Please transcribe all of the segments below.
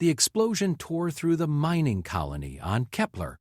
the explosion tore through the mining colony on Kepler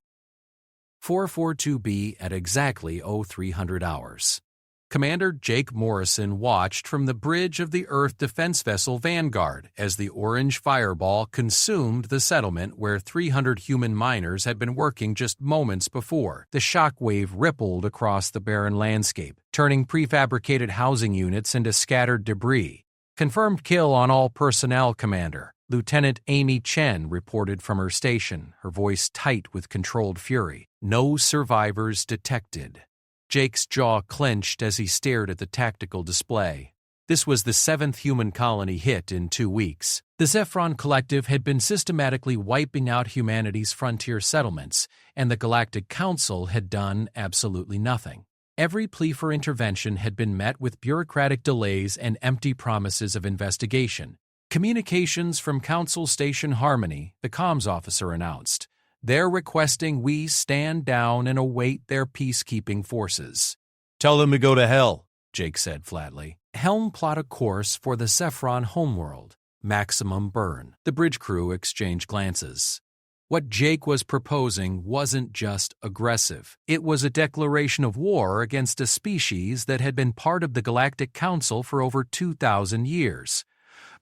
442b at exactly 0300 hours. Commander Jake Morrison watched from the bridge of the Earth defense vessel Vanguard as the orange fireball consumed the settlement where 300 human miners had been working just moments before. The shockwave rippled across the barren landscape, turning prefabricated housing units into scattered debris. Confirmed kill on all personnel, Commander. Lieutenant Amy Chen reported from her station, her voice tight with controlled fury. No survivors detected. Jake's jaw clenched as he stared at the tactical display. This was the 7th human colony hit in 2 weeks. The Zephron Collective had been systematically wiping out humanity's frontier settlements, and the Galactic Council had done absolutely nothing. Every plea for intervention had been met with bureaucratic delays and empty promises of investigation. Communications from Council Station Harmony, the comms officer announced. They're requesting we stand down and await their peacekeeping forces. Tell them to go to hell, Jake said flatly. Helm plot a course for the Zephron homeworld. Maximum burn. The bridge crew exchanged glances. What Jake was proposing wasn't just aggressive. It was a declaration of war against a species that had been part of the Galactic Council for over 2,000 years.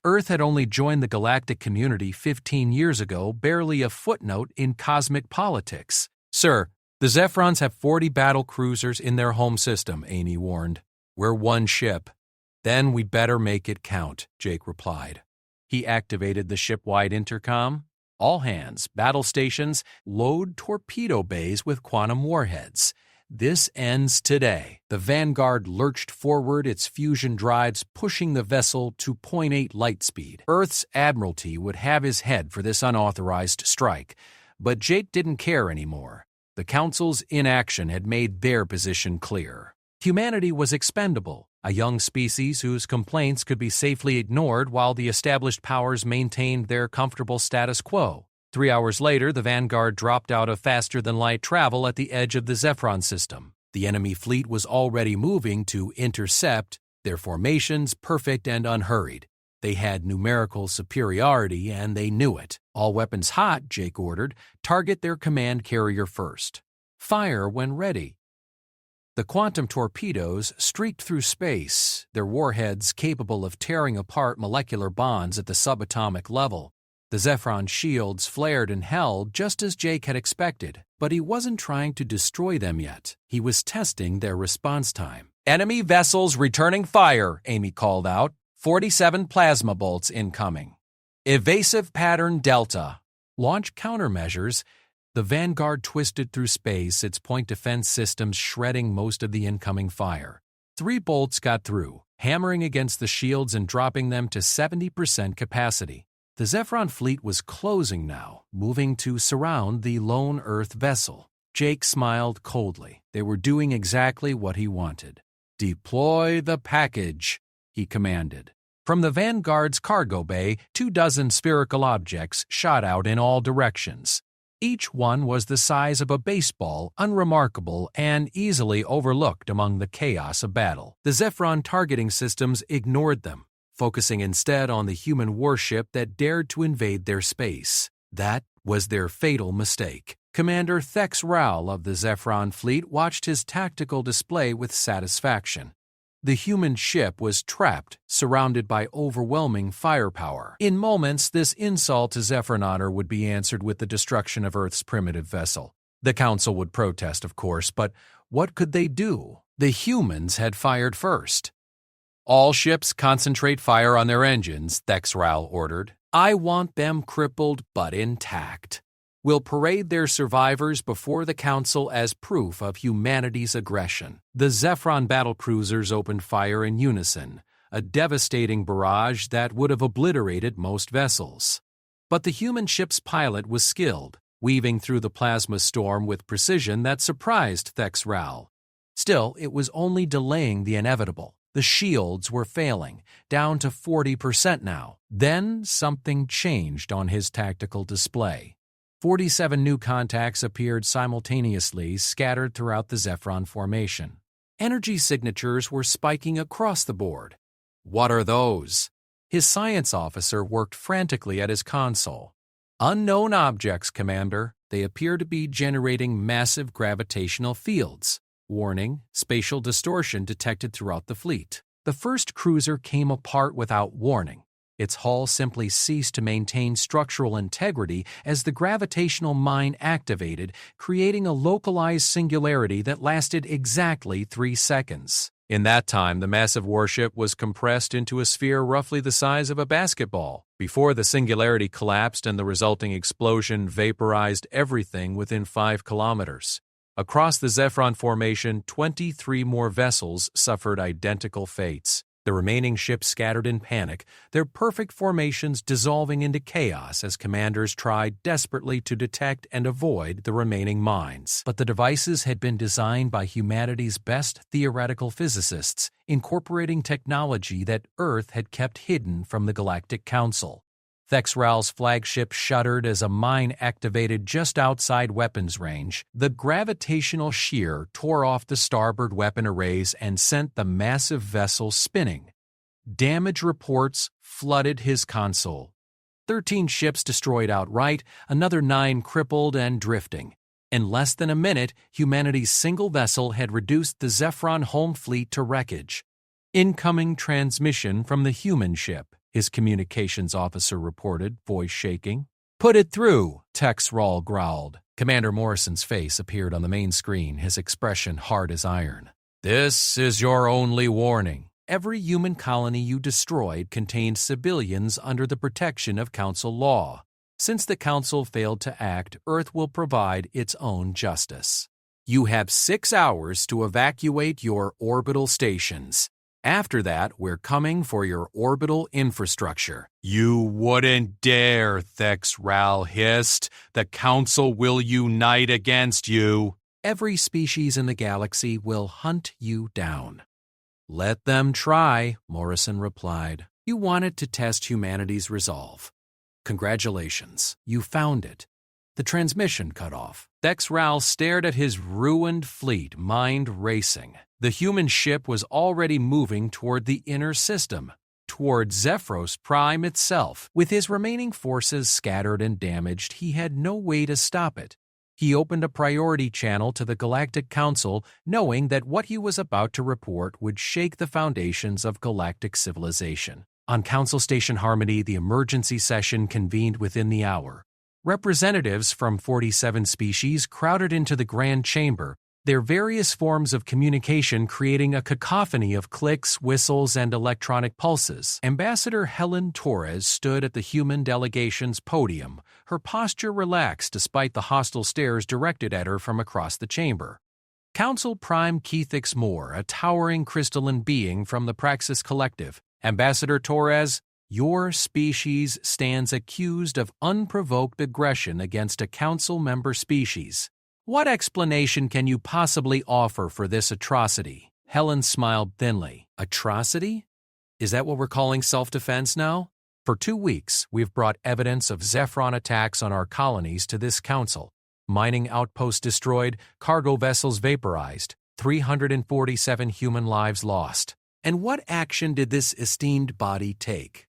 Earth had only joined the galactic community 15 years ago, barely a footnote in cosmic politics. Sir, the Zephrons have 40 battle cruisers in their home system, Amy warned. We're one ship. Then we better make it count, Jake replied. He activated the ship-wide intercom. All hands, battle stations, load torpedo bays with quantum warheads. This ends today. The Vanguard lurched forward, its fusion drives pushing the vessel to 0.8 light speed. Earth's Admiralty would have his head for this unauthorized strike, but Jake didn't care anymore. The Council's inaction had made their position clear. Humanity was expendable, a young species whose complaints could be safely ignored while the established powers maintained their comfortable status quo. 3 hours later, the Vanguard dropped out of faster-than-light travel at the edge of the Zephron system. The enemy fleet was already moving to intercept, their formations perfect and unhurried. They had numerical superiority, and they knew it. All weapons hot, Jake ordered. Target their command carrier first. Fire when ready. The quantum torpedoes streaked through space, their warheads capable of tearing apart molecular bonds at the subatomic level. The Zephron shields flared and held just as Jake had expected, but he wasn't trying to destroy them yet. He was testing their response time. Enemy vessels returning fire, Amy called out. 47 plasma bolts incoming. Evasive pattern Delta. Launch countermeasures. The Vanguard twisted through space, its point defense systems shredding most of the incoming fire. 3 bolts got through, hammering against the shields and dropping them to 70% capacity. The Zephron fleet was closing now, moving to surround the lone Earth vessel. Jake smiled coldly. They were doing exactly what he wanted. Deploy the package, he commanded. From the Vanguard's cargo bay, 24 spherical objects shot out in all directions. Each one was the size of a baseball, unremarkable and easily overlooked among the chaos of battle. The Zephron targeting systems ignored them, focusing instead on the human warship that dared to invade their space. That was their fatal mistake. Commander Thex Raoul of the Zephron fleet watched his tactical display with satisfaction. The human ship was trapped, surrounded by overwhelming firepower. In moments, this insult to Zephron honor would be answered with the destruction of Earth's primitive vessel. The Council would protest, of course, but what could they do? The humans had fired first. All ships concentrate fire on their engines, Thex Raoul ordered. I want them crippled but intact. We'll parade their survivors before the Council as proof of humanity's aggression. The Zephron battlecruisers opened fire in unison, a devastating barrage that would have obliterated most vessels. But the human ship's pilot was skilled, weaving through the plasma storm with precision that surprised Thex Raoul. Still, it was only delaying the inevitable. The shields were failing, down to 40% now. Then something changed on his tactical display. 47 new contacts appeared simultaneously, scattered throughout the Zephron formation. Energy signatures were spiking across the board. What are those? His science officer worked frantically at his console. Unknown objects, Commander. They appear to be generating massive gravitational fields. Warning, spatial distortion detected throughout the fleet. The first cruiser came apart without warning. Its hull simply ceased to maintain structural integrity as the gravitational mine activated, creating a localized singularity that lasted exactly 3 seconds. In that time, the massive warship was compressed into a sphere roughly the size of a basketball, before the singularity collapsed and the resulting explosion vaporized everything within 5 kilometers. Across the Zephron formation, 23 more vessels suffered identical fates. The remaining ships scattered in panic, their perfect formations dissolving into chaos as commanders tried desperately to detect and avoid the remaining mines. But the devices had been designed by humanity's best theoretical physicists, incorporating technology that Earth had kept hidden from the Galactic Council. Thexral's flagship shuddered as a mine activated just outside weapons range. The gravitational shear tore off the starboard weapon arrays and sent the massive vessel spinning. Damage reports flooded his console. 13 ships destroyed outright, another 9 crippled and drifting. In less than a minute, humanity's single vessel had reduced the Zephron home fleet to wreckage. Incoming transmission from the human ship, his communications officer reported, voice shaking. "Put it through," Texral growled. Commander Morrison's face appeared on the main screen, his expression hard as iron. "This is your only warning. Every human colony you destroyed contained civilians under the protection of Council law. Since the Council failed to act, Earth will provide its own justice. You have 6 hours to evacuate your orbital stations. After that, we're coming for your orbital infrastructure." "You wouldn't dare," Thexral hissed. "The Council will unite against you." "Every species in the galaxy will hunt you down." "Let them try," Morrison replied. "You wanted to test humanity's resolve. Congratulations, you found it." The transmission cut off. Thexral stared at his ruined fleet, mind racing. The human ship was already moving toward the inner system, toward Zephyros Prime itself. With his remaining forces scattered and damaged, he had no way to stop it. He opened a priority channel to the Galactic Council, knowing that what he was about to report would shake the foundations of galactic civilization. On Council Station Harmony, the emergency session convened within the hour. Representatives from 47 species crowded into the Grand Chamber, their various forms of communication creating a cacophony of clicks, whistles, and electronic pulses. Ambassador Helen Torres stood at the human delegation's podium, her posture relaxed despite the hostile stares directed at her from across the chamber. Council Prime Keithix Moore, a towering crystalline being from the Praxis Collective. "Ambassador Torres, your species stands accused of unprovoked aggression against a Council member species. What explanation can you possibly offer for this atrocity?" Helen smiled thinly. "Atrocity? Is that what we're calling self-defense now? For 2 weeks, we've brought evidence of Zephron attacks on our colonies to this Council. Mining outposts destroyed, cargo vessels vaporized, 347 human lives lost. And what action did this esteemed body take?"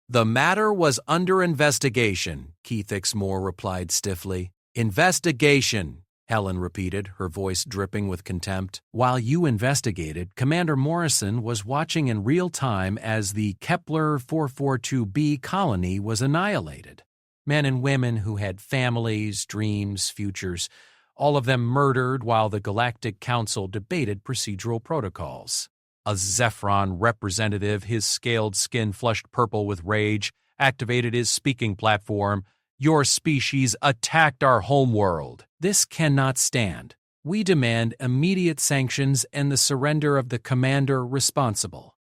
"The matter was under investigation," Keithix Moore replied stiffly. "Investigation," Helen repeated, her voice dripping with contempt. "While you investigated, Commander Morrison was watching in real time as the Kepler 442b colony was annihilated. Men and women who had families, dreams, futures, all of them murdered while the Galactic Council debated procedural protocols. A Zephron representative, his scaled skin flushed purple with rage, activated his speaking platform. "Your species attacked our homeworld. This cannot stand. We demand immediate sanctions and the surrender of the commander responsible."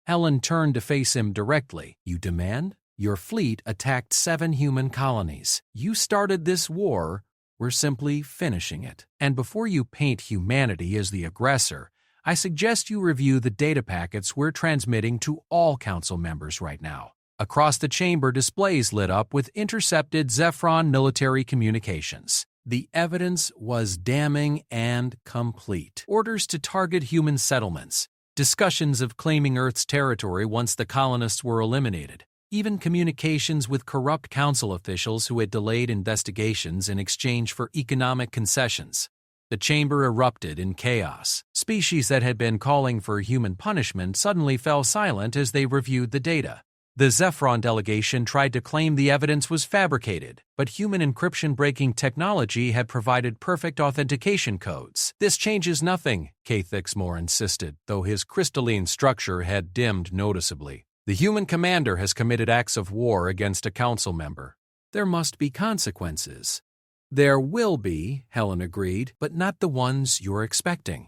Helen turned to face him directly. "You demand? Your fleet attacked 7 human colonies. You started this war. We're simply finishing it. And before you paint humanity as the aggressor, I suggest you review the data packets we're transmitting to all Council members right now." Across the chamber, displays lit up with intercepted Zephron military communications. The evidence was damning and complete. Orders to target human settlements, discussions of claiming Earth's territory once the colonists were eliminated, even communications with corrupt council officials who had delayed investigations in exchange for economic concessions. The chamber erupted in chaos. Species that had been calling for human punishment suddenly fell silent as they reviewed the data. The Zephron delegation tried to claim the evidence was fabricated, but human encryption-breaking technology had provided perfect authentication codes. "This changes nothing," Kathixmore insisted, though his crystalline structure had dimmed noticeably. "The human commander has committed acts of war against a council member. There must be consequences." "There will be," Helen agreed, "but not the ones you're expecting."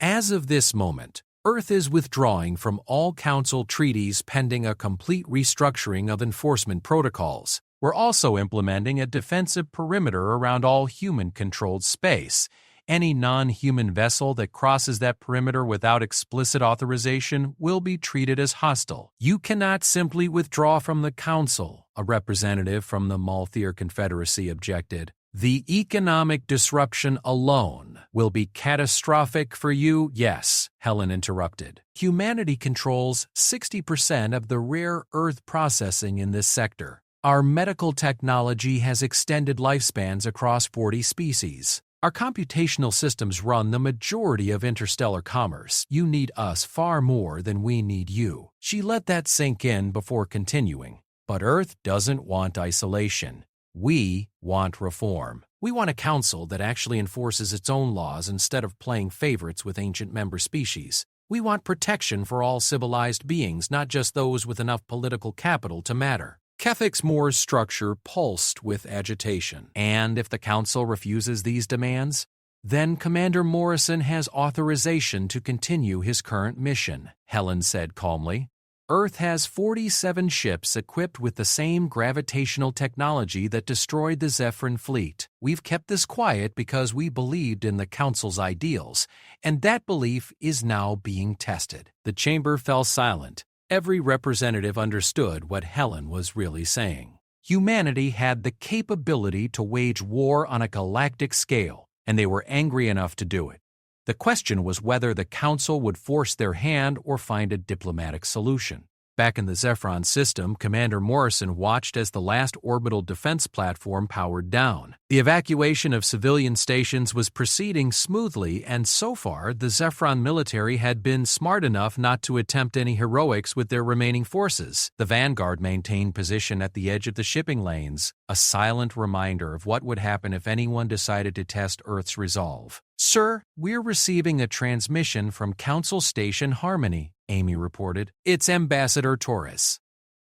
As of this moment, Earth is withdrawing from all council treaties pending a complete restructuring of enforcement protocols. We're also implementing a defensive perimeter around all human-controlled space. Any non-human vessel that crosses that perimeter without explicit authorization will be treated as hostile. "You cannot simply withdraw from the council," a representative from the Malthier Confederacy objected. "The economic disruption alone will be catastrophic for you." "Yes," Helen interrupted. "Humanity controls 60% of the rare earth processing in this sector. Our medical technology has extended lifespans across 40 species. Our computational systems run the majority of interstellar commerce. You need us far more than we need you." She let that sink in before continuing. "But Earth doesn't want isolation. We want reform. We want a council that actually enforces its own laws instead of playing favorites with ancient member species. We want protection for all civilized beings, not just those with enough political capital to matter." Kathixmore's structure pulsed with agitation. "And if the council refuses these demands, then Commander Morrison has authorization to continue his current mission," Helen said calmly. "Earth has 47 ships equipped with the same gravitational technology that destroyed the Zephyrin fleet. We've kept this quiet because we believed in the Council's ideals, and that belief is now being tested." The chamber fell silent. Every representative understood what Helen was really saying. Humanity had the capability to wage war on a galactic scale, and they were angry enough to do it. The question was whether the Council would force their hand or find a diplomatic solution. Back in the Zephron system, Commander Morrison watched as the last orbital defense platform powered down. The evacuation of civilian stations was proceeding smoothly, and so far, the Zephron military had been smart enough not to attempt any heroics with their remaining forces. The Vanguard maintained position at the edge of the shipping lanes, a silent reminder of what would happen if anyone decided to test Earth's resolve. "Sir, we're receiving a transmission from Council Station Harmony," Amy reported. "It's Ambassador Torres."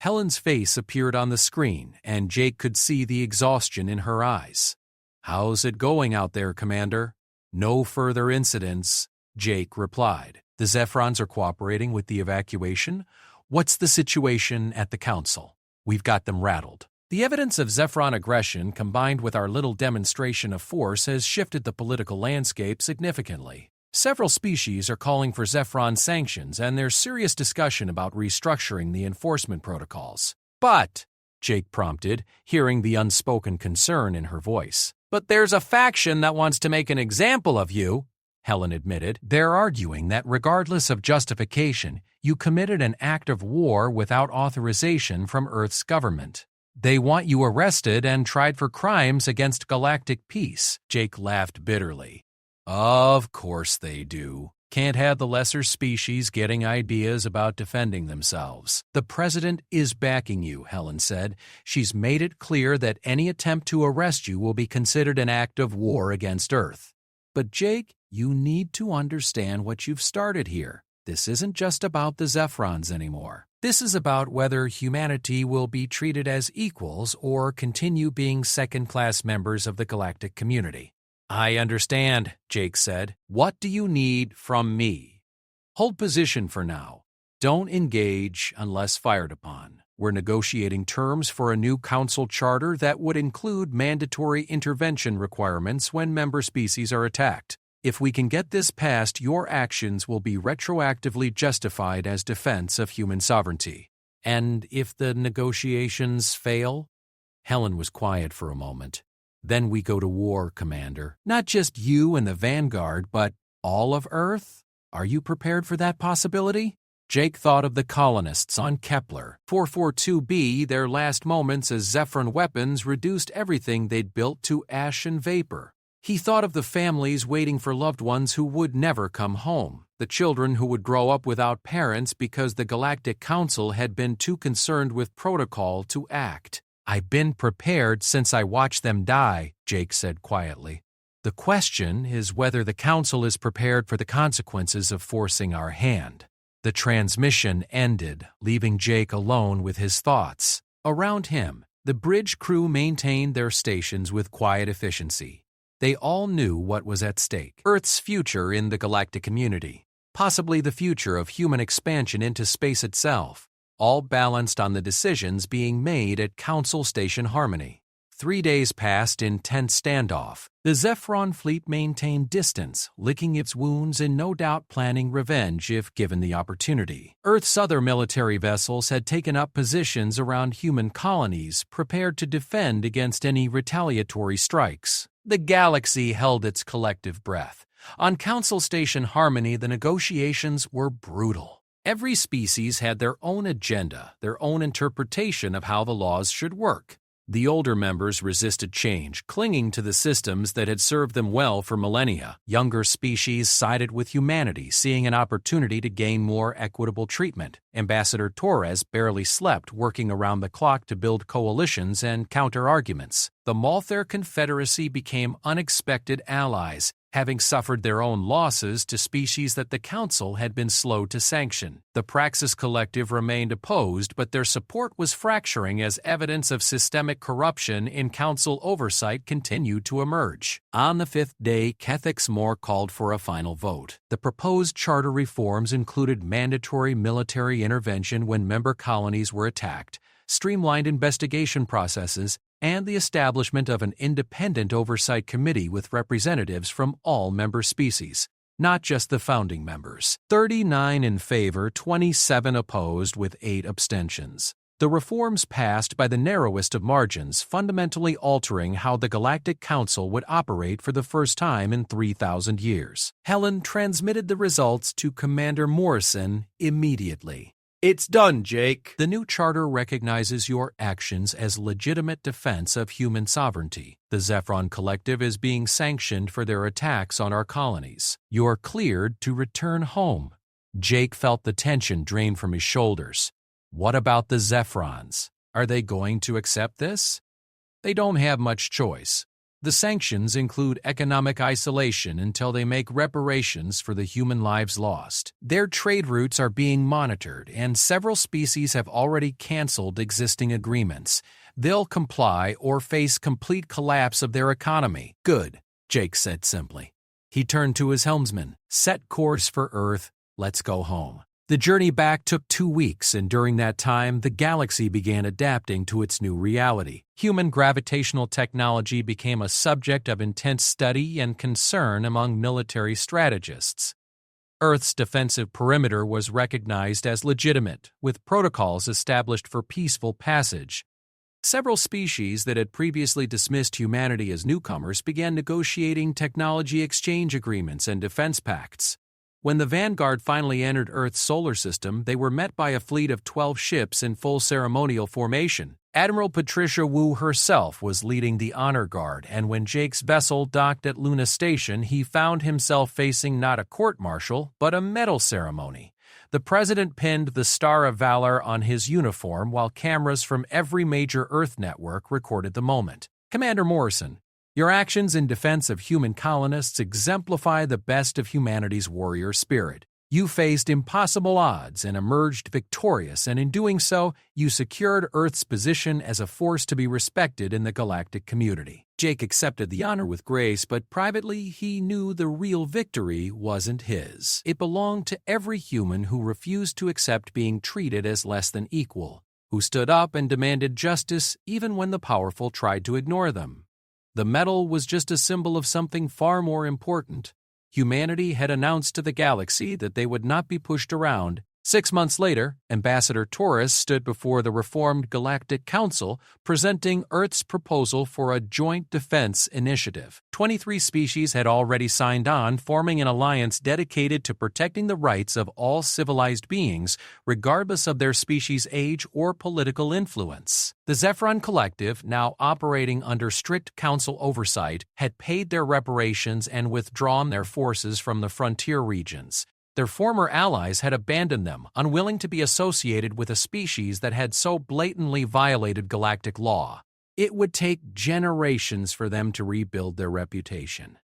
Helen's face appeared on the screen, and Jake could see the exhaustion in her eyes. "How's it going out there, Commander?" "No further incidents," Jake replied. "The Zephrons are cooperating with the evacuation. What's the situation at the Council?" "We've got them rattled." The evidence of Zephron aggression combined with our little demonstration of force has shifted the political landscape significantly. Several species are calling for Zephron sanctions, and there's serious discussion about restructuring the enforcement protocols. "But," Jake prompted, hearing the unspoken concern in her voice. "But there's a faction that wants to make an example of you," Helen admitted. "They're arguing that regardless of justification, you committed an act of war without authorization from Earth's government. They want you arrested and tried for crimes against galactic peace." Jake laughed bitterly. "Of course they do. Can't have the lesser species getting ideas about defending themselves." "The President is backing you," Helen said. "She's made it clear that any attempt to arrest you will be considered an act of war against Earth." "But Jake, you need to understand what you've started here. This isn't just about the Zephrons anymore. This is about whether humanity will be treated as equals or continue being second-class members of the galactic community." "I understand," Jake said. "What do you need from me?" "Hold position for now. Don't engage unless fired upon. We're negotiating terms for a new council charter that would include mandatory intervention requirements when member species are attacked. If we can get this passed, your actions will be retroactively justified as defense of human sovereignty." "And if the negotiations fail?" Helen was quiet for a moment. "Then we go to war, Commander. Not just you and the Vanguard, but all of Earth? Are you prepared for that possibility?" Jake thought of the colonists on Kepler 442b, their last moments as Zephyron weapons reduced everything they'd built to ash and vapor. He thought of the families waiting for loved ones who would never come home, the children who would grow up without parents because the Galactic Council had been too concerned with protocol to act. "I've been prepared since I watched them die," Jake said quietly. "The question is whether the Council is prepared for the consequences of forcing our hand." The transmission ended, leaving Jake alone with his thoughts. Around him, the bridge crew maintained their stations with quiet efficiency. They all knew what was at stake: Earth's future in the galactic community, possibly the future of human expansion into space itself, all balanced on the decisions being made at Council Station Harmony. 3 days passed in tense standoff. The Zephyron fleet maintained distance, licking its wounds and no doubt planning revenge if given the opportunity. Earth's other military vessels had taken up positions around human colonies, prepared to defend against any retaliatory strikes. The galaxy held its collective breath. On Council Station Harmony, the negotiations were brutal. Every species had their own agenda, their own interpretation of how the laws should work. The older members resisted change, clinging to the systems that had served them well for millennia. Younger species sided with humanity, seeing an opportunity to gain more equitable treatment. Ambassador Torres barely slept, working around the clock to build coalitions and counter-arguments. The Malthair Confederacy became unexpected allies, having suffered their own losses to species that the Council had been slow to sanction. The Praxis Collective remained opposed, but their support was fracturing as evidence of systemic corruption in Council oversight continued to emerge. On the 5th day, Kethix Moore called for a final vote. The proposed charter reforms included mandatory military intervention when member colonies were attacked, streamlined investigation processes, and the establishment of an independent oversight committee with representatives from all member species, not just the founding members. 39 in favor, 27 opposed, with 8 abstentions. The reforms passed by the narrowest of margins, fundamentally altering how the Galactic Council would operate for the first time in 3,000 years. Helen transmitted the results to Commander Morrison immediately. It's done, Jake. The new charter recognizes your actions as legitimate defense of human sovereignty. The Zephyron Collective is being sanctioned for their attacks on our colonies. You're cleared to return home. Jake felt the tension drain from his shoulders. What about the Zephyrons? Are they going to accept this? They don't have much choice. The sanctions include economic isolation until they make reparations for the human lives lost. Their trade routes are being monitored, and several species have already canceled existing agreements. They'll comply or face complete collapse of their economy. Good, Jake said simply. He turned to his helmsman. Set course for Earth. Let's go home. The journey back took 2 weeks, and during that time, the galaxy began adapting to its new reality. Human gravitational technology became a subject of intense study and concern among military strategists. Earth's defensive perimeter was recognized as legitimate, with protocols established for peaceful passage. Several species that had previously dismissed humanity as newcomers began negotiating technology exchange agreements and defense pacts. When the Vanguard finally entered Earth's solar system, they were met by a fleet of 12 ships in full ceremonial formation. Admiral Patricia Wu herself was leading the honor guard, and when Jake's vessel docked at Luna Station, he found himself facing not a court-martial, but a medal ceremony. The president pinned the Star of Valor on his uniform while cameras from every major Earth network recorded the moment. Commander Morrison, your actions in defense of human colonists exemplify the best of humanity's warrior spirit. You faced impossible odds and emerged victorious, and in doing so, you secured Earth's position as a force to be respected in the galactic community. Jake accepted the honor with grace, but privately he knew the real victory wasn't his. It belonged to every human who refused to accept being treated as less than equal, who stood up and demanded justice even when the powerful tried to ignore them. The medal was just a symbol of something far more important. Humanity had announced to the galaxy that they would not be pushed around, 6 months later, Ambassador Taurus stood before the reformed Galactic Council presenting Earth's proposal for a joint defense initiative. 23 species had already signed on, forming an alliance dedicated to protecting the rights of all civilized beings, regardless of their species' age or political influence. The Zephyron Collective, now operating under strict council oversight, had paid their reparations and withdrawn their forces from the frontier regions. Their former allies had abandoned them, unwilling to be associated with a species that had so blatantly violated galactic law. It would take generations for them to rebuild their reputation.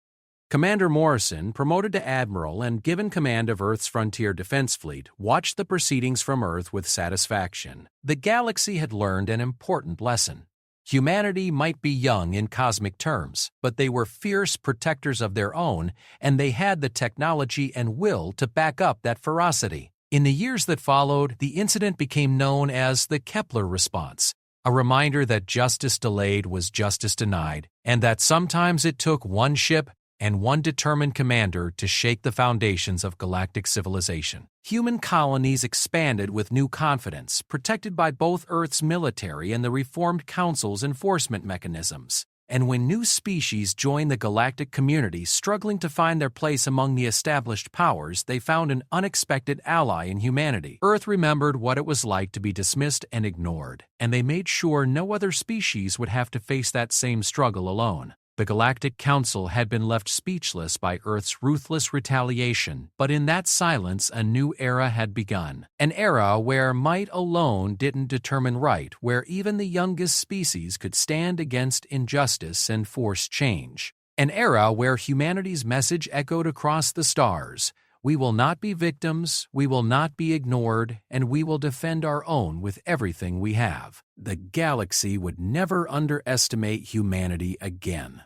Commander Morrison, promoted to Admiral and given command of Earth's Frontier Defense Fleet, watched the proceedings from Earth with satisfaction. The galaxy had learned an important lesson. Humanity might be young in cosmic terms, but they were fierce protectors of their own, and they had the technology and will to back up that ferocity. In the years that followed, the incident became known as the Kepler response, a reminder that justice delayed was justice denied, and that sometimes it took one ship and one determined commander to shake the foundations of galactic civilization. Human colonies expanded with new confidence, protected by both Earth's military and the Reformed Council's enforcement mechanisms. And when new species joined the galactic community struggling to find their place among the established powers, they found an unexpected ally in humanity. Earth remembered what it was like to be dismissed and ignored, and they made sure no other species would have to face that same struggle alone. The Galactic Council had been left speechless by Earth's ruthless retaliation, but in that silence a new era had begun. An era where might alone didn't determine right, where even the youngest species could stand against injustice and force change. An era where humanity's message echoed across the stars. We will not be victims, we will not be ignored, and we will defend our own with everything we have. The galaxy would never underestimate humanity again.